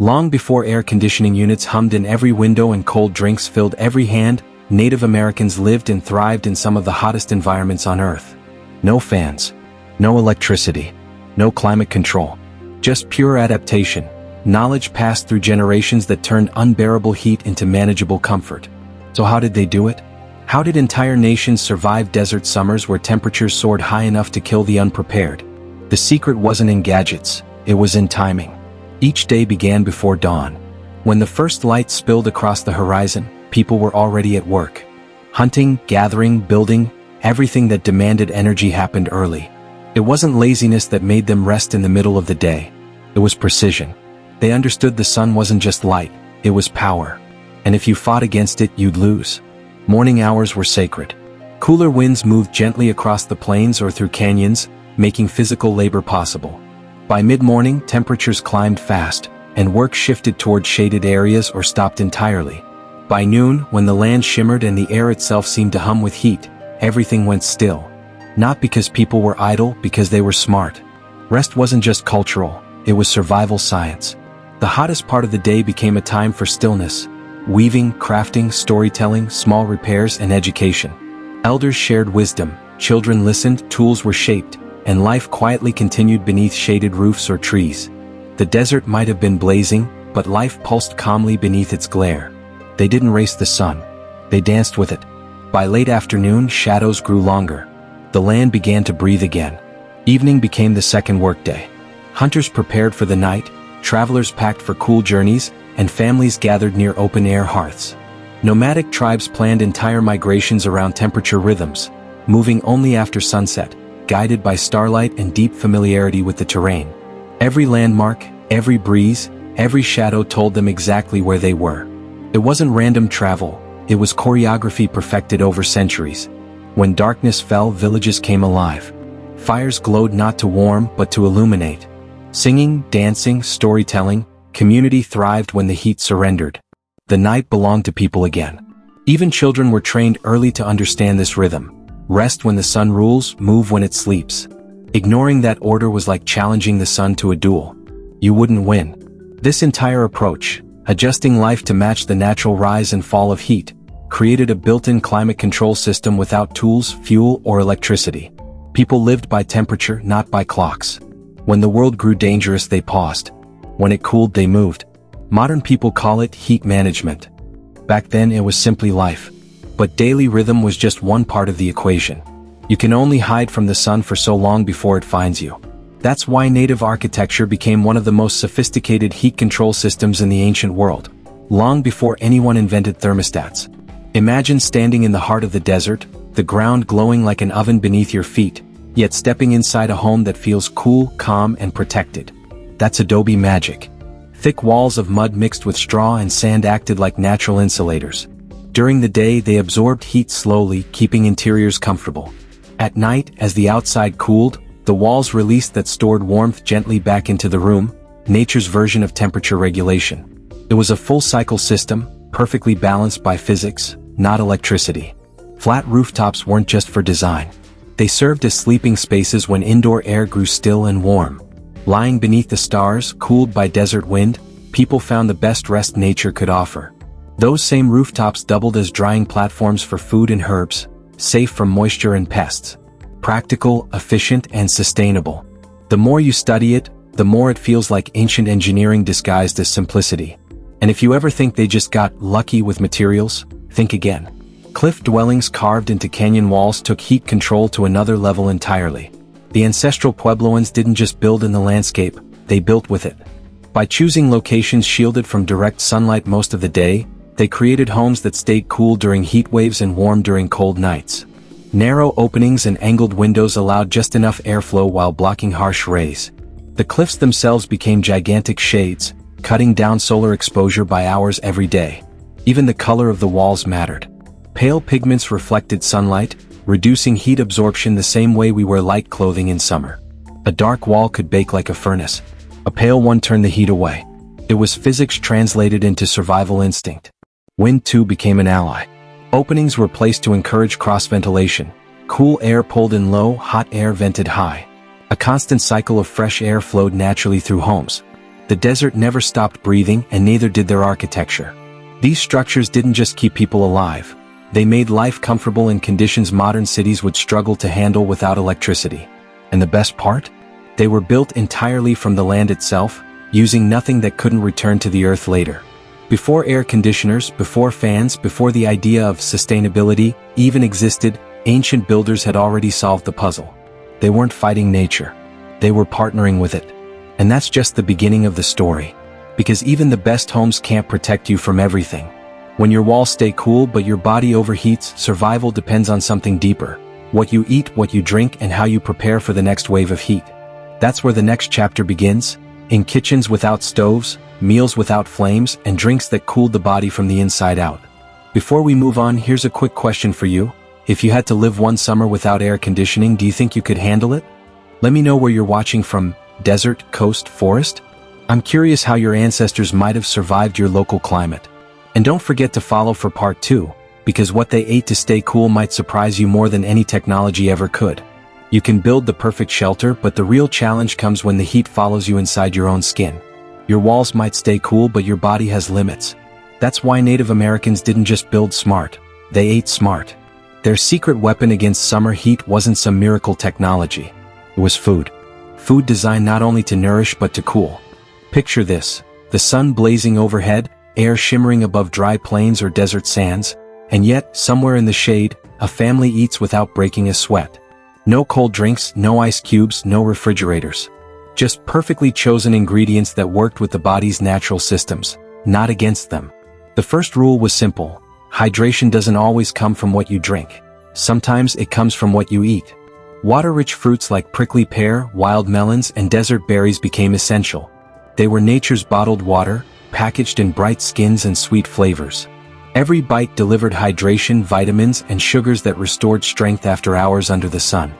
Long before air conditioning units hummed in every window and cold drinks filled every hand, Native Americans lived and thrived in some of the hottest environments on Earth. No fans, no electricity, no climate control, just pure adaptation, knowledge passed through generations that turned unbearable heat into manageable comfort. So how did they do it? How did entire nations survive desert summers where temperatures soared high enough to kill the unprepared? The secret wasn't in gadgets, it was in timing. Each day began before dawn. When the first light spilled across the horizon, people were already at work. Hunting, gathering, building, everything that demanded energy happened early. It wasn't laziness that made them rest in the middle of the day. It was precision. They understood the sun wasn't just light, it was power. And if you fought against it, you'd lose. Morning hours were sacred. Cooler winds moved gently across the plains or through canyons, making physical labor possible. By mid-morning, temperatures climbed fast, and work shifted toward shaded areas or stopped entirely. By noon, when the land shimmered and the air itself seemed to hum with heat, everything went still. Not because people were idle, because they were smart. Rest wasn't just cultural, it was survival science. The hottest part of the day became a time for stillness. Weaving, crafting, storytelling, small repairs, and education. Elders shared wisdom, children listened, tools were shaped, and life quietly continued beneath shaded roofs or trees. The desert might have been blazing, but life pulsed calmly beneath its glare. They didn't race the sun. They danced with it. By late afternoon, shadows grew longer. The land began to breathe again. Evening became the second workday. Hunters prepared for the night, travelers packed for cool journeys, and families gathered near open-air hearths. Nomadic tribes planned entire migrations around temperature rhythms, moving only after sunset, guided by starlight and deep familiarity with the terrain. Every landmark, every breeze, every shadow told them exactly where they were. It wasn't random travel, it was choreography perfected over centuries. When darkness fell, villages came alive. Fires glowed not to warm, but to illuminate. Singing, dancing, storytelling, community thrived when the heat surrendered. The night belonged to people again. Even children were trained early to understand this rhythm. Rest when the sun rules, move when it sleeps. Ignoring that order was like challenging the sun to a duel. You wouldn't win. This entire approach, adjusting life to match the natural rise and fall of heat, created a built-in climate control system without tools, fuel, or electricity. People lived by temperature, not by clocks. When the world grew dangerous, they paused. When it cooled, they moved. Modern people call it heat management. Back then, it was simply life. But daily rhythm was just one part of the equation. You can only hide from the sun for so long before it finds you. That's why native architecture became one of the most sophisticated heat control systems in the ancient world, long before anyone invented thermostats. Imagine standing in the heart of the desert, the ground glowing like an oven beneath your feet, yet stepping inside a home that feels cool, calm, and protected. That's adobe magic. Thick walls of mud mixed with straw and sand acted like natural insulators. During the day, they absorbed heat slowly, keeping interiors comfortable. At night, as the outside cooled, the walls released that stored warmth gently back into the room, nature's version of temperature regulation. It was a full-cycle system, perfectly balanced by physics, not electricity. Flat rooftops weren't just for design. They served as sleeping spaces when indoor air grew still and warm. Lying beneath the stars, cooled by desert wind, people found the best rest nature could offer. Those same rooftops doubled as drying platforms for food and herbs, safe from moisture and pests. Practical, efficient, and sustainable. The more you study it, the more it feels like ancient engineering disguised as simplicity. And if you ever think they just got lucky with materials, think again. Cliff dwellings carved into canyon walls took heat control to another level entirely. The ancestral Puebloans didn't just build in the landscape, they built with it. By choosing locations shielded from direct sunlight most of the day, they created homes that stayed cool during heat waves and warm during cold nights. Narrow openings and angled windows allowed just enough airflow while blocking harsh rays. The cliffs themselves became gigantic shades, cutting down solar exposure by hours every day. Even the color of the walls mattered. Pale pigments reflected sunlight, reducing heat absorption the same way we wear light clothing in summer. A dark wall could bake like a furnace. A pale one turned the heat away. It was physics translated into survival instinct. Wind too became an ally. Openings were placed to encourage cross-ventilation. Cool air pulled in low, hot air vented high. A constant cycle of fresh air flowed naturally through homes. The desert never stopped breathing, and neither did their architecture. These structures didn't just keep people alive. They made life comfortable in conditions modern cities would struggle to handle without electricity. And the best part? They were built entirely from the land itself, using nothing that couldn't return to the earth later. Before air conditioners, before fans, before the idea of sustainability even existed, ancient builders had already solved the puzzle. They weren't fighting nature. They were partnering with it. And that's just the beginning of the story. Because even the best homes can't protect you from everything. When your walls stay cool but your body overheats, survival depends on something deeper. What you eat, what you drink, and how you prepare for the next wave of heat. That's where the next chapter begins. In kitchens without stoves, meals without flames, and drinks that cooled the body from the inside out. Before we move on, here's a quick question for you. If you had to live one summer without air conditioning, do you think you could handle it? Let me know where you're watching from. Desert, coast, forest? I'm curious how your ancestors might have survived your local climate. And don't forget to follow for part 2, because what they ate to stay cool might surprise you more than any technology ever could. You can build the perfect shelter, but the real challenge comes when the heat follows you inside your own skin. Your walls might stay cool, but your body has limits. That's why Native Americans didn't just build smart, they ate smart. Their secret weapon against summer heat wasn't some miracle technology. It was food. Food designed not only to nourish but to cool. Picture this: the sun blazing overhead, air shimmering above dry plains or desert sands, and yet, somewhere in the shade, a family eats without breaking a sweat. No cold drinks, no ice cubes, no refrigerators. Just perfectly chosen ingredients that worked with the body's natural systems, not against them. The first rule was simple: hydration doesn't always come from what you drink. Sometimes it comes from what you eat. Water-rich fruits like prickly pear, wild melons, and desert berries became essential. They were nature's bottled water, packaged in bright skins and sweet flavors. Every bite delivered hydration, vitamins, and sugars that restored strength after hours under the sun.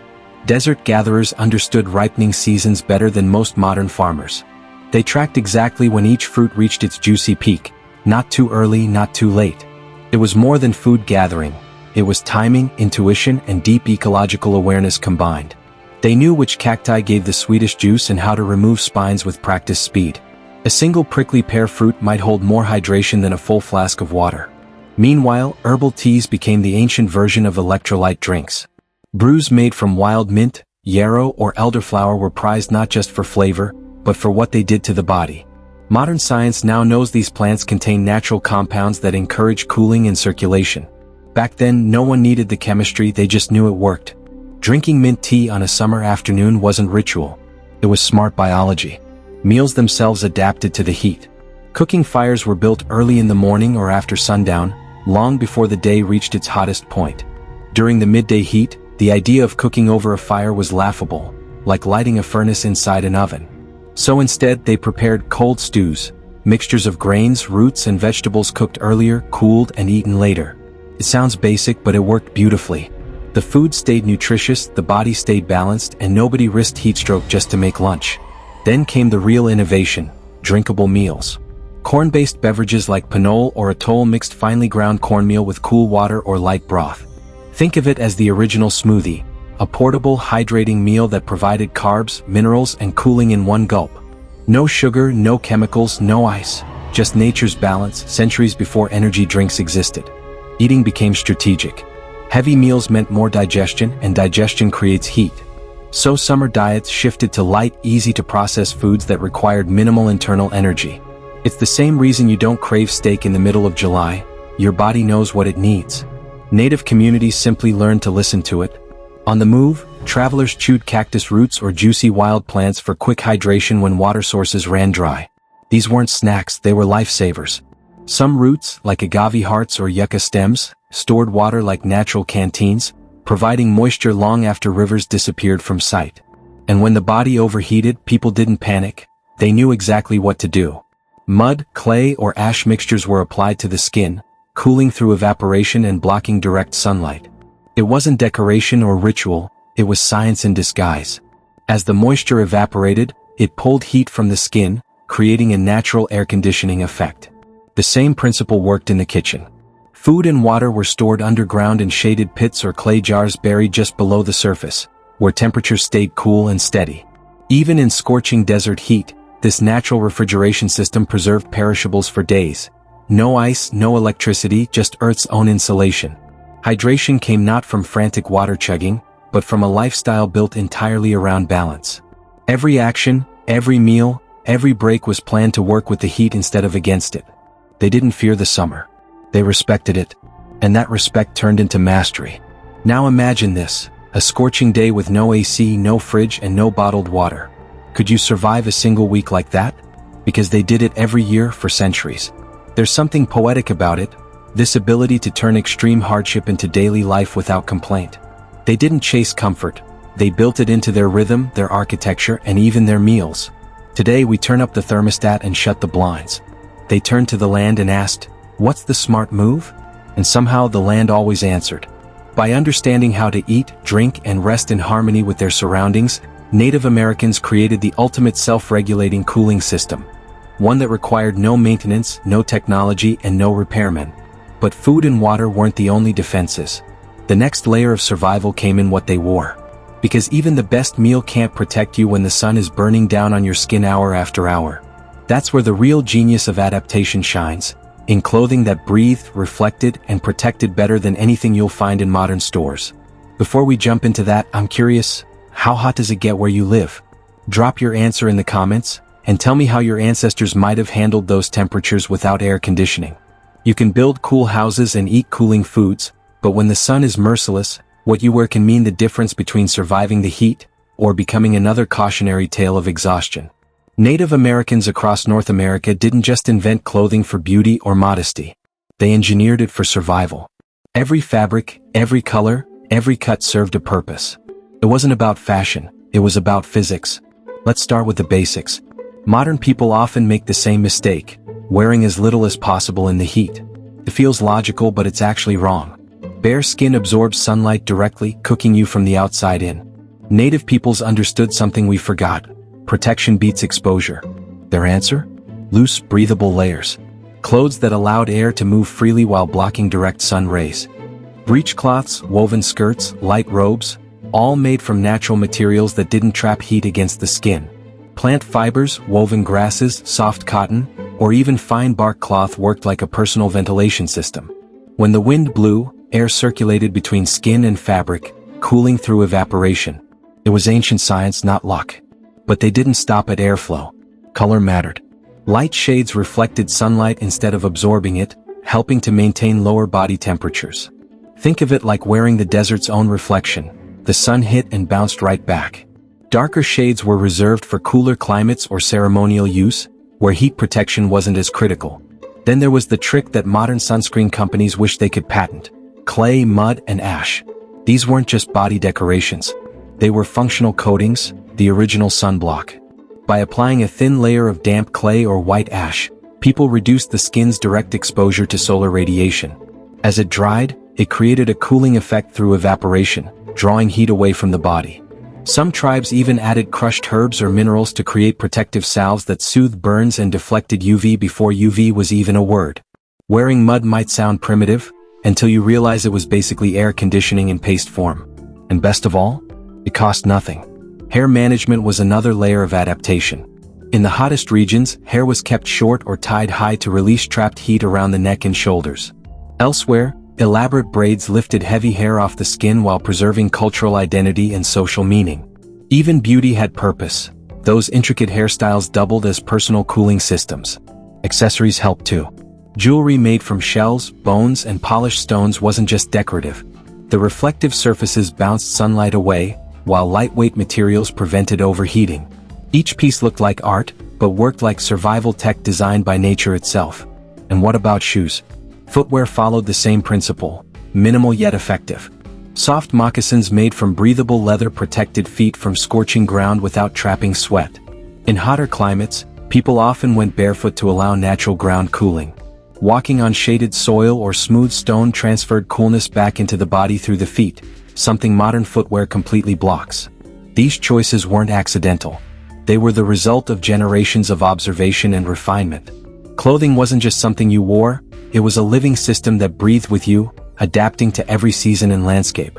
Desert gatherers understood ripening seasons better than most modern farmers. They tracked exactly when each fruit reached its juicy peak, not too early, not too late. It was more than food gathering. It was timing, intuition, and deep ecological awareness combined. They knew which cacti gave the sweetest juice and how to remove spines with practiced speed. A single prickly pear fruit might hold more hydration than a full flask of water. Meanwhile, herbal teas became the ancient version of electrolyte drinks. Brews made from wild mint, yarrow, or elderflower were prized not just for flavor, but for what they did to the body. Modern science now knows these plants contain natural compounds that encourage cooling and circulation. Back then, no one needed the chemistry, they just knew it worked. Drinking mint tea on a summer afternoon wasn't ritual. It was smart biology. Meals themselves adapted to the heat. Cooking fires were built early in the morning or after sundown, long before the day reached its hottest point. During the midday heat, the idea of cooking over a fire was laughable, like lighting a furnace inside an oven. So instead, they prepared cold stews, mixtures of grains, roots, and vegetables cooked earlier, cooled, and eaten later. It sounds basic, but it worked beautifully. The food stayed nutritious, the body stayed balanced, and nobody risked heatstroke just to make lunch. Then came the real innovation: drinkable meals. Corn-based beverages like pinole or atoll mixed finely ground cornmeal with cool water or light broth. Think of it as the original smoothie, a portable, hydrating meal that provided carbs, minerals, and cooling in one gulp. No sugar, no chemicals, no ice, just nature's balance, centuries before energy drinks existed. Eating became strategic. Heavy meals meant more digestion, and digestion creates heat. So summer diets shifted to light, easy-to-process foods that required minimal internal energy. It's the same reason you don't crave steak in the middle of July. Your body knows what it needs. Native communities simply learned to listen to it. On the move, travelers chewed cactus roots or juicy wild plants for quick hydration when water sources ran dry. These weren't snacks, they were lifesavers. Some roots, like agave hearts or yucca stems, stored water like natural canteens, providing moisture long after rivers disappeared from sight. And when the body overheated, people didn't panic. They knew exactly what to do. Mud, clay, or ash mixtures were applied to the skin, cooling through evaporation and blocking direct sunlight. It wasn't decoration or ritual, it was science in disguise. As the moisture evaporated, it pulled heat from the skin, creating a natural air conditioning effect. The same principle worked in the kitchen. Food and water were stored underground in shaded pits or clay jars buried just below the surface, where temperatures stayed cool and steady. Even in scorching desert heat, This natural refrigeration system preserved perishables for days. No ice, no electricity, just Earth's own insulation. Hydration came not from frantic water chugging, but from a lifestyle built entirely around balance. Every action, every meal, every break was planned to work with the heat instead of against it. They didn't fear the summer. They respected it. And that respect turned into mastery. Now imagine this, a scorching day with no AC, no fridge, and no bottled water. Could you survive a single week like that? Because they did it every year for centuries. There's something poetic about it, this ability to turn extreme hardship into daily life without complaint. They didn't chase comfort. They built it into their rhythm, their architecture, and even their meals. Today we turn up the thermostat and shut the blinds. They turned to the land and asked, "What's the smart move?" And somehow the land always answered. By understanding how to eat, drink, and rest in harmony with their surroundings, Native Americans created the ultimate self-regulating cooling system. One that required no maintenance, no technology, and no repairmen. But food and water weren't the only defenses. The next layer of survival came in what they wore. Because even the best meal can't protect you when the sun is burning down on your skin hour after hour. That's where the real genius of adaptation shines, in clothing that breathed, reflected, and protected better than anything you'll find in modern stores. Before we jump into that, I'm curious, how hot does it get where you live? Drop your answer in the comments, and tell me how your ancestors might have handled those temperatures without air conditioning. You can build cool houses and eat cooling foods, but when the sun is merciless, what you wear can mean the difference between surviving the heat, or becoming another cautionary tale of exhaustion. Native Americans across North America didn't just invent clothing for beauty or modesty. They engineered it for survival. Every fabric, every color, every cut served a purpose. It wasn't about fashion, it was about physics. Let's start with the basics. Modern people often make the same mistake, wearing as little as possible in the heat. It feels logical, but it's actually wrong. Bare skin absorbs sunlight directly, cooking you from the outside in. Native peoples understood something we forgot. Protection beats exposure. Their answer? Loose, breathable layers. Clothes that allowed air to move freely while blocking direct sun rays. Breechcloths, woven skirts, light robes, all made from natural materials that didn't trap heat against the skin. Plant fibers, woven grasses, soft cotton, or even fine bark cloth worked like a personal ventilation system. When the wind blew, air circulated between skin and fabric, cooling through evaporation. It was ancient science, not luck. But they didn't stop at airflow. Color mattered. Light shades reflected sunlight instead of absorbing it, helping to maintain lower body temperatures. Think of it like wearing the desert's own reflection. The sun hit and bounced right back. Darker shades were reserved for cooler climates or ceremonial use, where heat protection wasn't as critical. Then there was the trick that modern sunscreen companies wish they could patent: clay, mud, and ash. These weren't just body decorations. They were functional coatings, the original sunblock. By applying a thin layer of damp clay or white ash, people reduced the skin's direct exposure to solar radiation. As it dried, it created a cooling effect through evaporation, drawing heat away from the body. Some tribes even added crushed herbs or minerals to create protective salves that soothed burns and deflected UV before UV was even a word. Wearing mud might sound primitive, until you realize it was basically air conditioning in paste form. And best of all, it cost nothing. Hair management was another layer of adaptation. In the hottest regions, hair was kept short or tied high to release trapped heat around the neck and shoulders. Elsewhere, elaborate braids lifted heavy hair off the skin while preserving cultural identity and social meaning. Even beauty had purpose. Those intricate hairstyles doubled as personal cooling systems. Accessories helped too. Jewelry made from shells, bones, and polished stones wasn't just decorative. The reflective surfaces bounced sunlight away, while lightweight materials prevented overheating. Each piece looked like art, but worked like survival tech designed by nature itself. And what about shoes? Footwear followed the same principle, minimal yet effective. Soft moccasins made from breathable leather protected feet from scorching ground without trapping sweat. In hotter climates, people often went barefoot to allow natural ground cooling. Walking on shaded soil or smooth stone transferred coolness back into the body through the feet, something modern footwear completely blocks. These choices weren't accidental. They were the result of generations of observation and refinement. Clothing wasn't just something you wore, it was a living system that breathed with you, adapting to every season and landscape.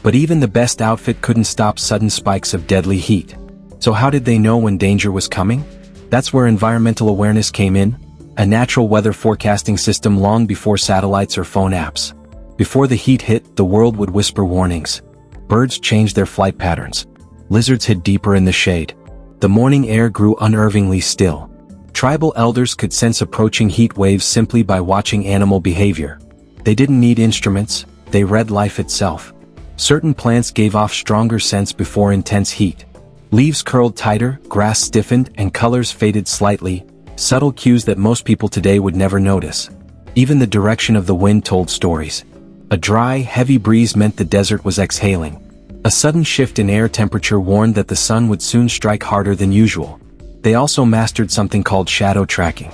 But even the best outfit couldn't stop sudden spikes of deadly heat. So how did they know when danger was coming? That's where environmental awareness came in, a natural weather forecasting system long before satellites or phone apps. Before the heat hit, the world would whisper warnings. Birds changed their flight patterns. Lizards hid deeper in the shade. The morning air grew unnervingly still. Tribal elders could sense approaching heat waves simply by watching animal behavior. They didn't need instruments, they read life itself. Certain plants gave off stronger scents before intense heat. Leaves curled tighter, grass stiffened, and colors faded slightly, subtle cues that most people today would never notice. Even the direction of the wind told stories. A dry, heavy breeze meant the desert was exhaling. A sudden shift in air temperature warned that the sun would soon strike harder than usual. They also mastered something called shadow tracking.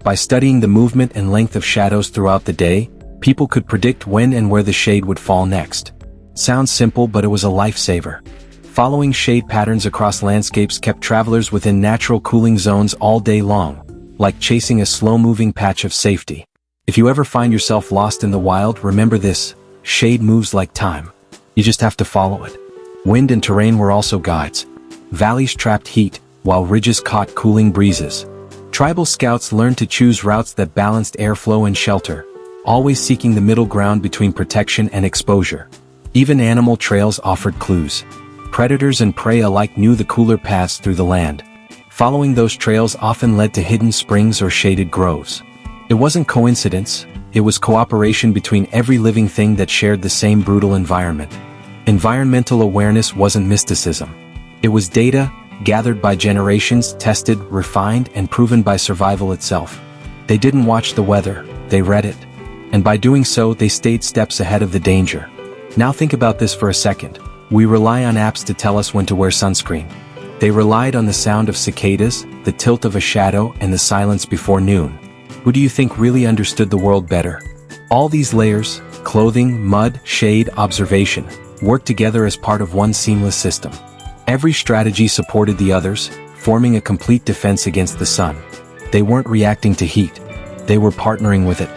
By studying the movement and length of shadows throughout the day, people could predict when and where the shade would fall next. Sounds simple, but it was a lifesaver. Following shade patterns across landscapes kept travelers within natural cooling zones all day long, like chasing a slow-moving patch of safety. If you ever find yourself lost in the wild, remember this: shade moves like time. You just have to follow it. Wind and terrain were also guides. Valleys trapped heat, while ridges caught cooling breezes. Tribal scouts learned to choose routes that balanced airflow and shelter, always seeking the middle ground between protection and exposure. Even animal trails offered clues. Predators and prey alike knew the cooler paths through the land. Following those trails often led to hidden springs or shaded groves. It wasn't coincidence, it was cooperation between every living thing that shared the same brutal environment. Environmental awareness wasn't mysticism. It was data, gathered by generations, tested, refined, and proven by survival itself. They didn't watch the weather, they read it. And by doing so, they stayed steps ahead of the danger. Now think about this for a second. We rely on apps to tell us when to wear sunscreen. They relied on the sound of cicadas, the tilt of a shadow, and the silence before noon. Who do you think really understood the world better? All these layers, clothing, mud, shade, observation, worked together as part of one seamless system. Every strategy supported the others, forming a complete defense against the sun. They weren't reacting to heat. They were partnering with it.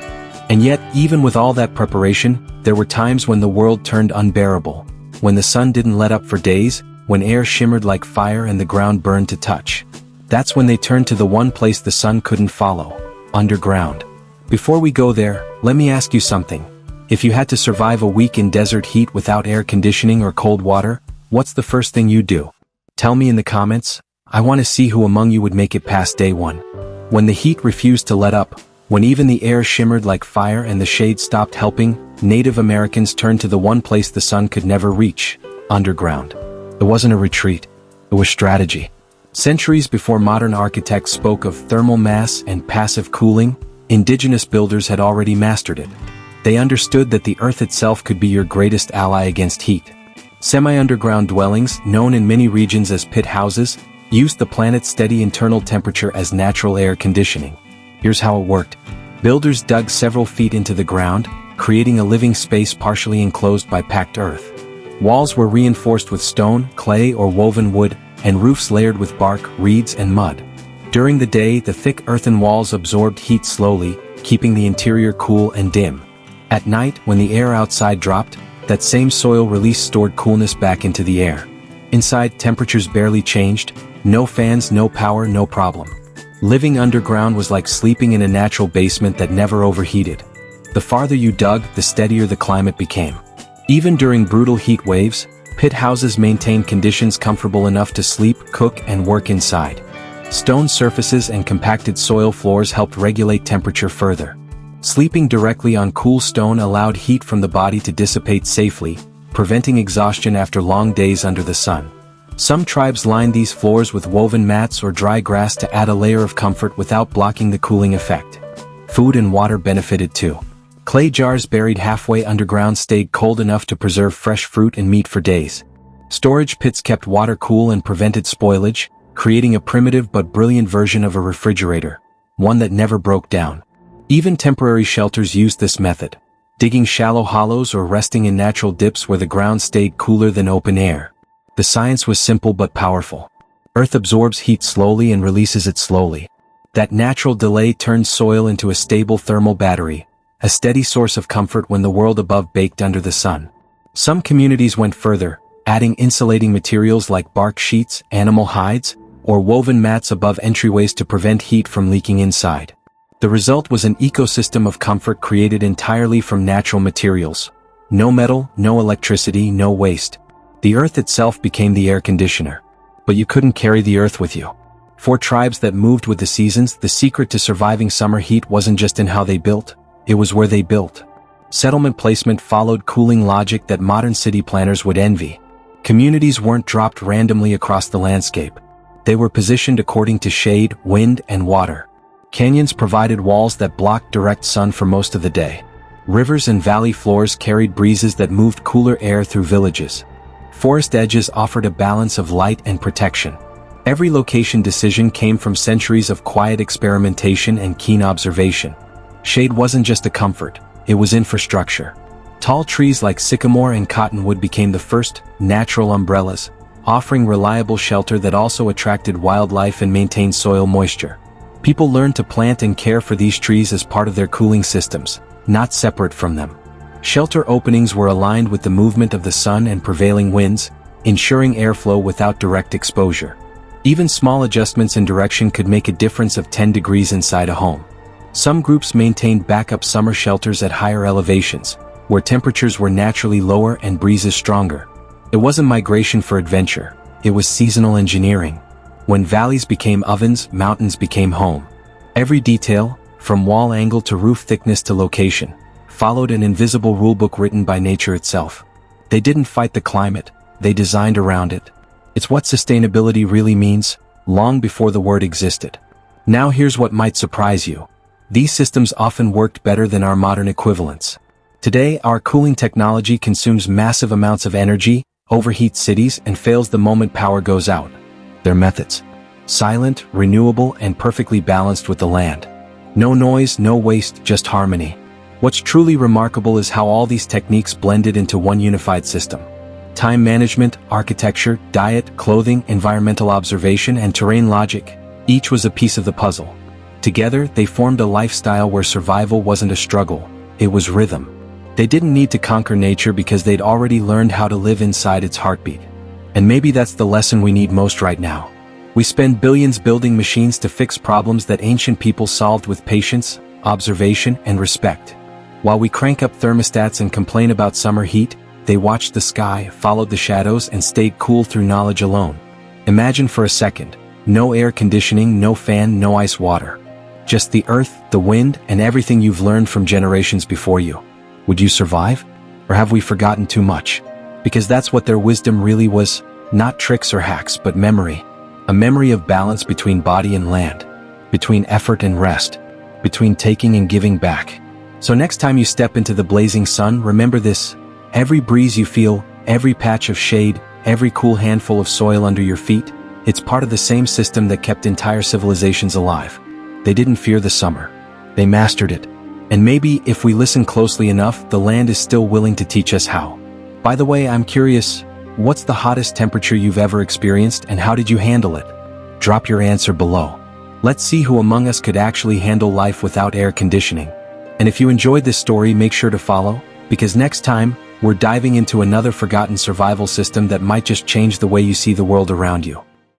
And yet, even with all that preparation, there were times when the world turned unbearable. When the sun didn't let up for days, when air shimmered like fire and the ground burned to touch. That's when they turned to the one place the sun couldn't follow: underground. Before we go there, let me ask you something. If you had to survive a week in desert heat without air conditioning or cold water, what's the first thing you'd do? Tell me in the comments. I want to see who among you would make it past day one. When the heat refused to let up, when even the air shimmered like fire and the shade stopped helping, Native Americans turned to the one place the sun could never reach: underground. It wasn't a retreat. It was strategy. Centuries before modern architects spoke of thermal mass and passive cooling, indigenous builders had already mastered it. They understood that the earth itself could be your greatest ally against heat. Semi-underground dwellings, known in many regions as pit houses, used the planet's steady internal temperature as natural air conditioning. Here's how it worked. Builders dug several feet into the ground, creating a living space partially enclosed by packed earth. Walls were reinforced with stone, clay, or woven wood, and roofs layered with bark, reeds, and mud. During the day, the thick earthen walls absorbed heat slowly, keeping the interior cool and dim. At night, when the air outside dropped, that same soil release stored coolness back into the air. Inside, temperatures barely changed. No fans, no power, no problem. Living underground was like sleeping in a natural basement that never overheated. The farther you dug, the steadier the climate became. Even during brutal heat waves, pit houses maintained conditions comfortable enough to sleep, cook, and work inside. Stone surfaces and compacted soil floors helped regulate temperature further. Sleeping directly on cool stone allowed heat from the body to dissipate safely, preventing exhaustion after long days under the sun. Some tribes lined these floors with woven mats or dry grass to add a layer of comfort without blocking the cooling effect. Food and water benefited too. Clay jars buried halfway underground stayed cold enough to preserve fresh fruit and meat for days. Storage pits kept water cool and prevented spoilage, creating a primitive but brilliant version of a refrigerator, one that never broke down. Even temporary shelters used this method, digging shallow hollows or resting in natural dips where the ground stayed cooler than open air. The science was simple but powerful. Earth absorbs heat slowly and releases it slowly. That natural delay turns soil into a stable thermal battery, a steady source of comfort when the world above baked under the sun. Some communities went further, adding insulating materials like bark sheets, animal hides, or woven mats above entryways to prevent heat from leaking inside. The result was an ecosystem of comfort created entirely from natural materials. No metal, no electricity, no waste. The earth itself became the air conditioner. But you couldn't carry the earth with you. For tribes that moved with the seasons, the secret to surviving summer heat wasn't just in how they built, it was where they built. Settlement placement followed cooling logic that modern city planners would envy. Communities weren't dropped randomly across the landscape. They were positioned according to shade, wind, and water. Canyons provided walls that blocked direct sun for most of the day. Rivers and valley floors carried breezes that moved cooler air through villages. Forest edges offered a balance of light and protection. Every location decision came from centuries of quiet experimentation and keen observation. Shade wasn't just a comfort, it was infrastructure. Tall trees like sycamore and cottonwood became the first natural umbrellas, offering reliable shelter that also attracted wildlife and maintained soil moisture. People learned to plant and care for these trees as part of their cooling systems, not separate from them. Shelter openings were aligned with the movement of the sun and prevailing winds, ensuring airflow without direct exposure. Even small adjustments in direction could make a difference of 10 degrees inside a home. Some groups maintained backup summer shelters at higher elevations, where temperatures were naturally lower and breezes stronger. It wasn't migration for adventure, it was seasonal engineering. When valleys became ovens, mountains became home. Every detail, from wall angle to roof thickness to location, followed an invisible rulebook written by nature itself. They didn't fight the climate, they designed around it. It's what sustainability really means, long before the word existed. Now here's what might surprise you. These systems often worked better than our modern equivalents. Today, our cooling technology consumes massive amounts of energy, overheats cities, and fails the moment power goes out. Their methods: silent, renewable, and perfectly balanced with the land. No noise, no waste, just harmony. What's truly remarkable is how all these techniques blended into one unified system. Time management, architecture, diet, clothing, environmental observation, and terrain logic, each was a piece of the puzzle. Together, they formed a lifestyle where survival wasn't a struggle, it was rhythm. They didn't need to conquer nature because they'd already learned how to live inside its heartbeat. And maybe that's the lesson we need most right now. We spend billions building machines to fix problems that ancient people solved with patience, observation, and respect. While we crank up thermostats and complain about summer heat, they watched the sky, followed the shadows, and stayed cool through knowledge alone. Imagine for a second, no air conditioning, no fan, no ice water. Just the earth, the wind, and everything you've learned from generations before you. Would you survive? Or have we forgotten too much? Because that's what their wisdom really was, not tricks or hacks, but memory. A memory of balance between body and land, between effort and rest, between taking and giving back. So next time you step into the blazing sun, remember this: every breeze you feel, every patch of shade, every cool handful of soil under your feet, it's part of the same system that kept entire civilizations alive. They didn't fear the summer. They mastered it. And maybe, if we listen closely enough, the land is still willing to teach us how. By the way, I'm curious, what's the hottest temperature you've ever experienced, and how did you handle it? Drop your answer below. Let's see who among us could actually handle life without air conditioning. And if you enjoyed this story, make sure to follow, because next time, we're diving into another forgotten survival system that might just change the way you see the world around you.